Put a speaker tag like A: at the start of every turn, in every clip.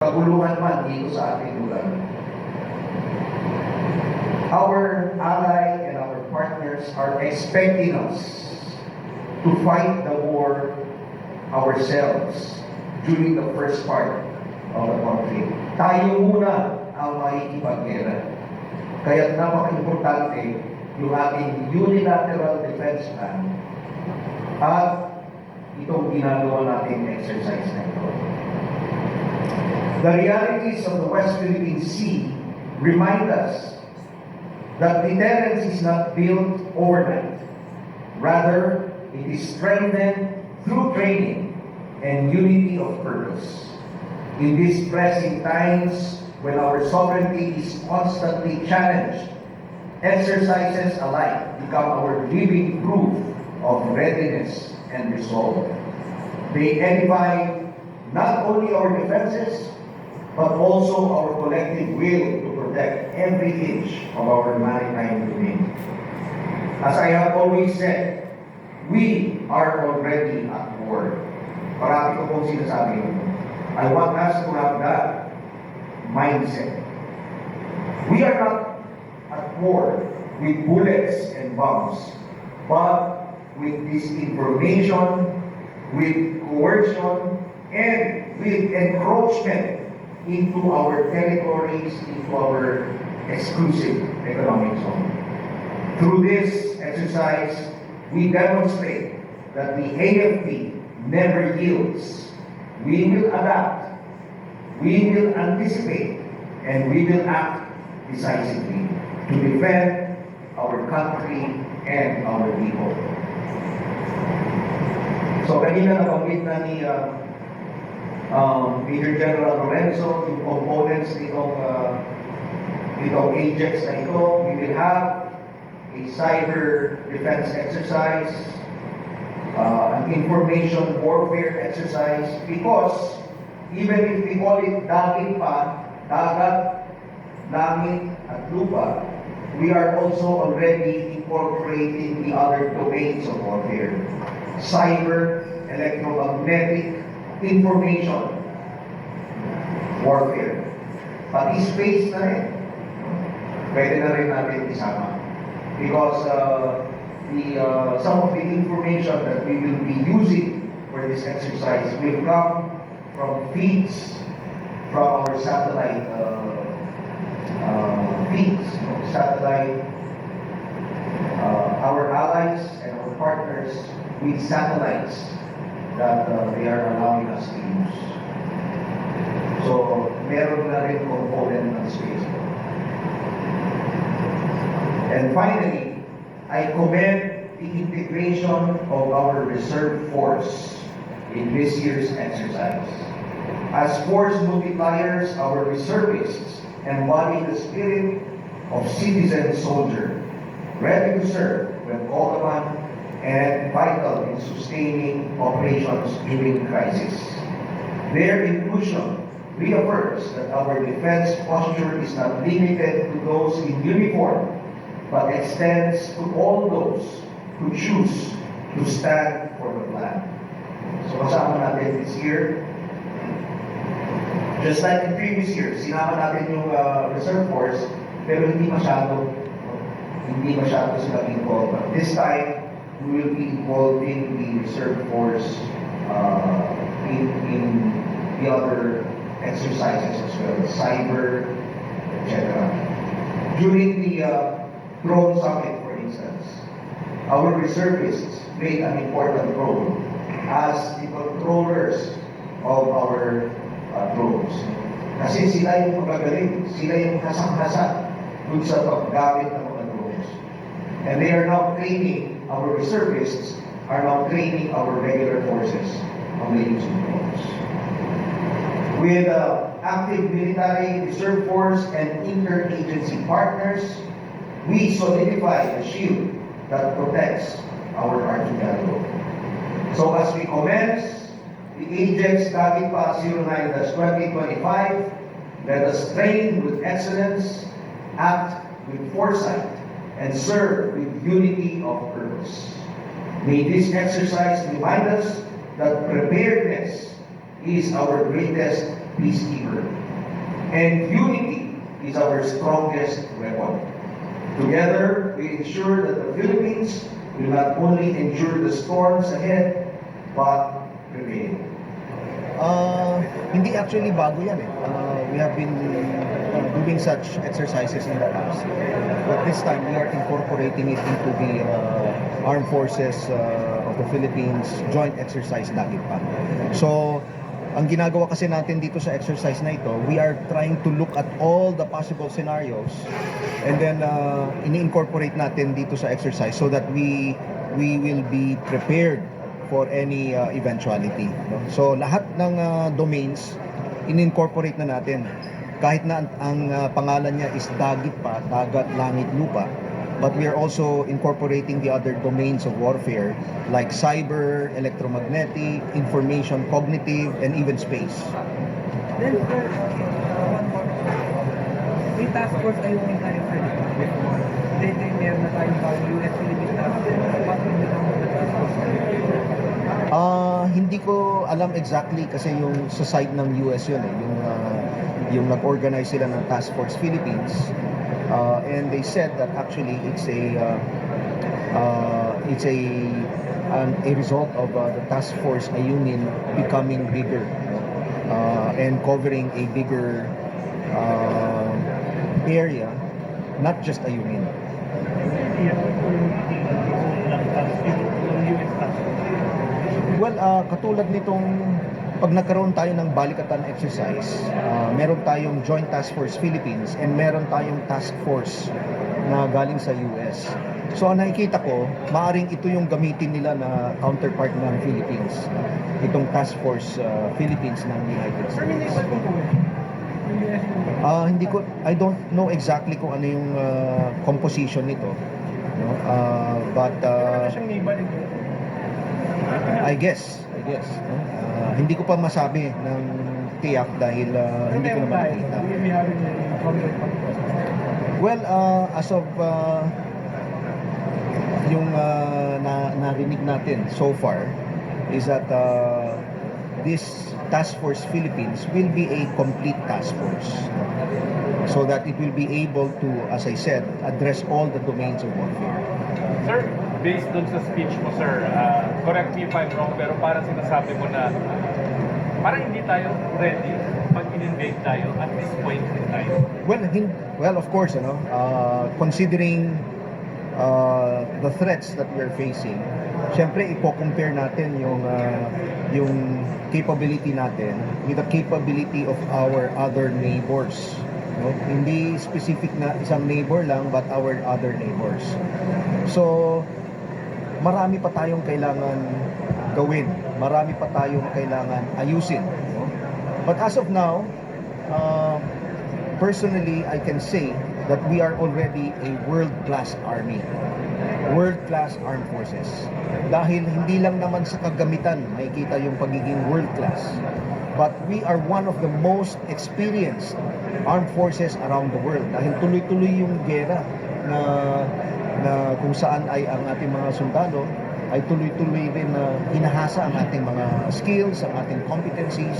A: kaguluhan man dito sa ating lugar. Our ally and our partners are expecting us to fight the war ourselves during the first part of the conflict. Tayo muna ang makikipaggera. Kaya napaka-importante yung ating unilateral defense plan at itong ginagawa natin exercise na ito. The realities of the West Philippine Sea remind us that deterrence is not built overnight. Rather, it is strengthened through training and unity of purpose. In these pressing times, when our sovereignty is constantly challenged, exercises alike become our living proof of readiness and resolve. They edify not only our defenses, but also our collective will to protect every inch of our maritime domain. As I have always said, we are already at war. Parati ko pong sinasabi ito. I want us to have that mindset. We are not at war with bullets and bombs, but with disinformation, with coercion, and with encroachment into our territories, into our exclusive economic zone. Through this exercise, we demonstrate that the AFP never yields. We will adapt, we will anticipate, and we will act decisively to defend our country and our people. So kanina nabanggit na ni Major General Lorenzo yung components nitong Ajax na ito. We will have a cyber defense exercise, an information warfare exercise, because even if we call it dagat pa, dagat, langit, at lupa, we are also already incorporating the other domains of warfare. Cyber, electromagnetic, information warfare. Pati space na rin. Pwede na rin natin isama. Because some of the information that we will be using for this exercise will come from feeds from our satellite feeds, satellite, our allies and our partners with satellites that they are allowing us to use. So, meron na rin component ng space. And finally, I commend the integration of our reserve force in this year's exercise. As force multipliers, our reservists embody the spirit of citizen soldier, ready to serve when called upon and vital in sustaining operations during crisis. Their inclusion reaffirms that our defense posture is not limited to those in uniform, but extends to all those who choose to stand for the flag. So kasama natin this year, just like in previous years, sinama natin yung reserve force, pero hindi masyado sila involved. But this time, we will be involving the reserve force in the other exercises as well, cyber, etc. During the drone summit, for instance, our reservists played an important role as the controllers of our drones. Kasi sila yung magagaling, sila yung kasang-kasa dun sa paggamit ng mga drones. And they are now training, our reservists are now training our regular forces on the use of drones. With active military, reserve force, and interagency partners, we solidify the shield that protects our archipelago. So as we commence the Ajax Dagat Pa 09-2025, let us train with excellence, act with foresight, and serve with unity of purpose. May this exercise remind us that preparedness is our greatest peacekeeper. And unity is our strongest weapon. Together, we ensure that the Philippines will not only endure the storms ahead, but prevail.
B: Hindi actually bago yan eh. We have been doing such exercises in the past. But this time, we are incorporating it into the Armed Forces of the Philippines Joint Exercise Dagit pa. So, ang ginagawa kasi natin dito sa exercise na ito, we are trying to look at all the possible scenarios and then ini-incorporate natin dito sa exercise so that we will be prepared for any eventuality. No? So lahat ng domains in-incorporate na natin. Kahit na ang pangalan niya is dagit pa, dagat, langit, lupa, but we are also incorporating the other domains of warfare like cyber, electromagnetic, information, cognitive, and even space.
C: Then, sir, one more. May task force tayo ngayon tayo before. Then, meron na tayong US Philippine task force. What will become of the task force?
B: Hindi ko alam exactly kasi yung sa side ng US yun eh, yung nag-organize sila ng Task Force Philippines. And they said that actually it's a result of the Task Force Ayungin becoming bigger, and covering a bigger area, not just Ayungin. Well, katulad nitong pag nagkaroon tayo ng balikatan exercise, meron tayong Joint Task Force Philippines and meron tayong task force na galing sa US. So ang nakikita ko, maaring ito yung gamitin nila na counterpart ng Philippines. Itong Task Force Philippines ng United States. I don't know exactly kung ano yung composition nito. No? But I guess. No? Hindi ko pa masabi ng tiyak dahil hindi ko naman nakita. Well, as of yung narinig natin so far is that this Task Force Philippines will be a complete task force so that it will be able to, as I said, address all the domains of warfare.
D: Sir, based dun sa speech mo, sir, correct me if I'm wrong, pero parang sinasabi mo na parang hindi tayo ready pag in-invade tayo at this point in time.
B: Well, of course, considering the threats that we're facing, syempre ipo-compare natin yung capability natin with the capability of our other neighbors. No? Hindi specific na isang neighbor lang, but our other neighbors. So, marami pa tayong kailangan gawin. Marami pa tayong kailangan ayusin. No? But as of now, personally, I can say that we are already a world-class army. World-class armed forces. Dahil hindi lang naman sa kagamitan makikita yung pagiging world-class. But we are one of the most experienced armed forces around the world. Dahil tuloy-tuloy yung gera na kung saan ay ang ating mga sundalo ay tuloy-tuloy rin na hinahasa ang ating mga skills, ang ating competencies.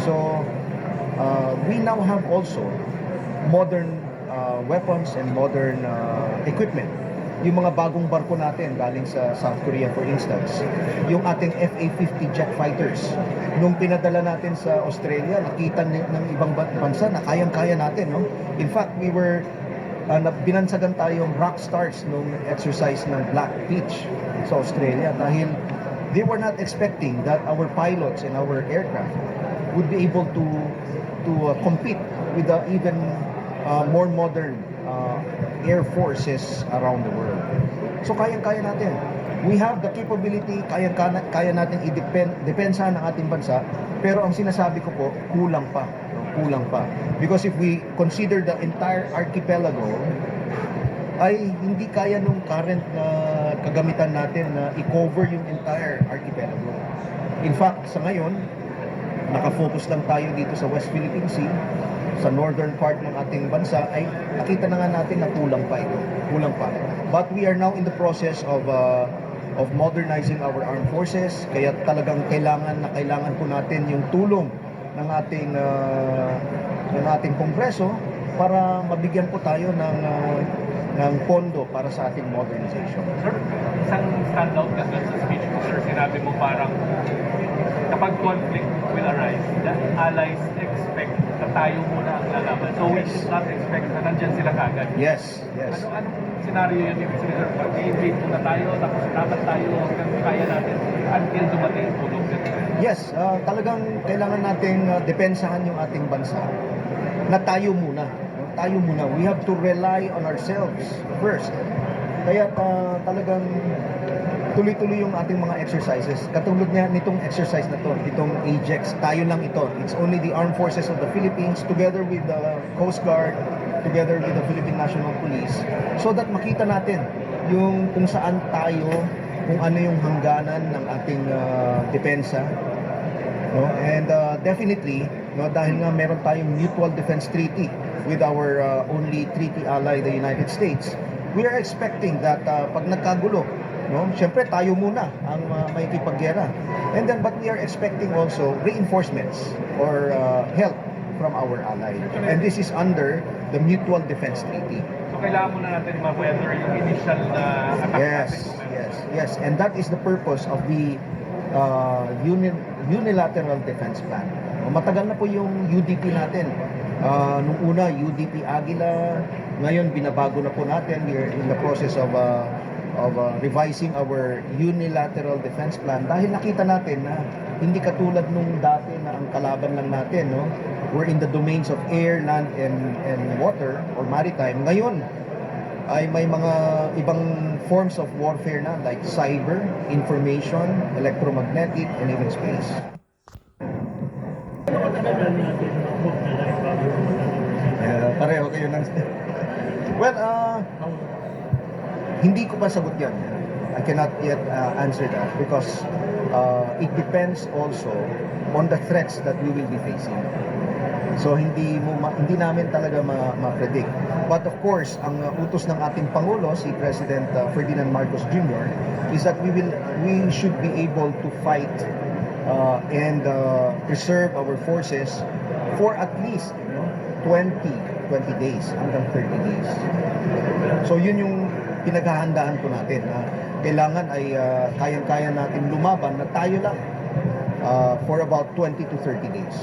B: So, we now have also modern weapons and modern equipment. Yung mga bagong barko natin galing sa South Korea, for instance, yung ating FA-50 jet fighters, nung pinadala natin sa Australia, nakita ng ibang bansa na kayang-kaya natin, no? In fact, we were binansagan tayong rock stars nung exercise ng Black Beach sa Australia dahil they were not expecting that our pilots and our aircraft would be able to compete with the even more modern air forces around the world. So kayang-kaya natin. We have the capability, kaya natin i-depensa ng ating bansa, pero ang sinasabi ko po, kulang pa. Kulang pa. Because if we consider the entire archipelago, ay hindi kaya nung current na kagamitan natin na i-cover yung entire archipelago. In fact, sa ngayon, nakafocus lang tayo dito sa West Philippine Sea, sa northern part ng ating bansa, ay nakita na nga natin na kulang pa ito. Kulang pa. But we are now in the process of modernizing our armed forces, kaya talagang kailangan po natin yung tulong ng ating Kongreso para mabigyan po tayo ng pondo para sa ating modernization.
D: Sir, isang standout ka dun sa speech mo, sir. Sinabi mo parang kapag conflict will arise, the allies expect na tayo muna ang lalaban. So we should not expect na nandyan sila kagad.
B: Yes, yes.
D: Anong scenario yun? Ibig sabihin, sir, pag i-invade muna tayo, tapos dapat tayo hanggang kaya natin until dumating ang tulog din.
B: Yes, talagang kailangan nating depensahan yung ating bansa na tayo muna. Tayo muna. We have to rely on ourselves first. Kaya talagang tuloy-tuloy yung ating mga exercises. Katulad niya nitong exercise na to, itong AJEX, tayo lang ito. It's only the Armed Forces of the Philippines together with the Coast Guard, together with the Philippine National Police, so that makita natin yung kung saan tayo, kung ano yung hangganan ng ating depensa. No? And definitely, no, dahil nga meron tayong Mutual Defense Treaty with our only treaty ally, the United States, we are expecting that pag nagkagulo, no, syempre tayo muna ang makikipaggera. And then, but we are expecting also reinforcements or help from our ally. And this is under the Mutual Defense Treaty.
D: So kailangan muna natin ma-weather yung initial na attack
B: Yes,
D: natin.
B: yes. And that is the purpose of the Unilateral Defense Plan. Matagal na po yung UDP natin. Nung una, UDP Aguila. Ngayon, binabago na po natin. We are in the process of revising our Unilateral Defense Plan dahil nakita natin na hindi katulad nung dati na ang kalaban lang natin, no? We're in the domains of air, land, and water or maritime. Ngayon, ay may mga ibang forms of warfare na like cyber, information, electromagnetic, and even space. Pareho kayo ng... Well, hindi ko pa sagot yan. I cannot yet answer that because it depends also on the threats that we will be facing. So hindi namin talaga ma-predict. But of course, ang utos ng ating Pangulo, si President Ferdinand Marcos Jr., is that we should be able to fight and preserve our forces for at least 20 days hanggang 30 days. So yun yung pinaghahandaan po natin. Kailangan ay kayang-kaya natin lumaban na tayo lang for about 20 to 30 days.